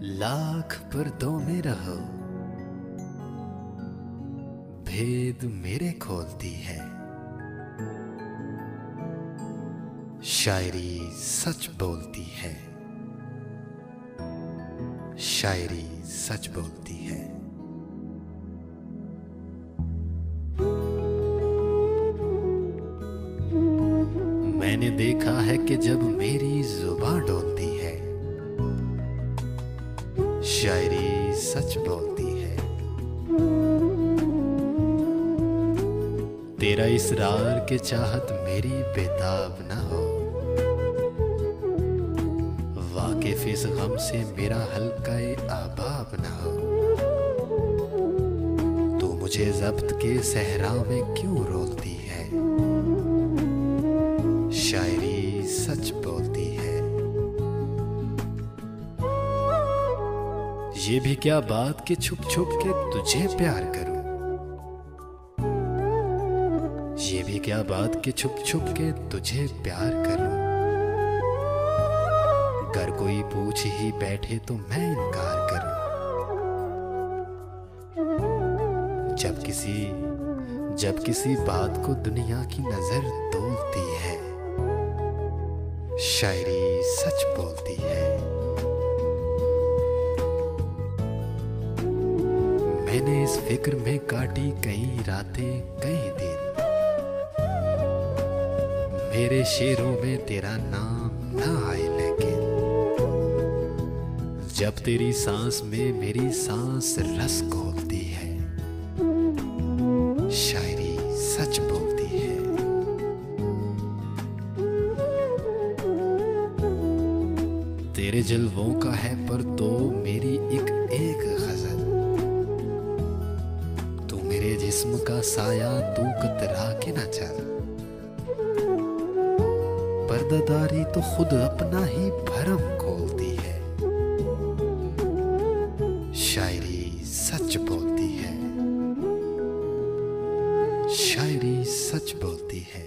लाख पर्दों में रहो, भेद मेरे खोलती है। शायरी सच बोलती है, शायरी सच बोलती है। मैंने देखा है कि जब मेरी जुबान डोलती है, शायरी सच बोलती है। तेरा इसरार के चाहत मेरी बेताब न हो, वाकिफ इस गम से मेरा हल्का अहबाब न हो। तू मुझे जब्त के सहरा में क्यों रोलती है, शायरी सच बोलती है। ये भी क्या बात कि छुप छुप के तुझे प्यार करूं, ये भी क्या बात कि छुप छुप के तुझे प्यार करूं। अगर कोई पूछ ही बैठे तो मैं इनकार करूं। जब किसी बात को दुनिया की नजर तोलती है, शायरी सच बोलती है। मैंने इस फिक्र में काटी कई रातें कई दिन, मेरे शेरों में तेरा नाम ना आए, लेकिन जब तेरी सांस में मेरी सांस रस घोलती है, शायरी सच बोलती है। तेरे जलवों का है पर तो मेरी एक एक गजल, तू मेरे जिस्म का साया तू कतरा के ना चल। पर्दादारी तो खुद अपना ही भरम खोलती है, शायरी सच बोलती है, शायरी सच बोलती है।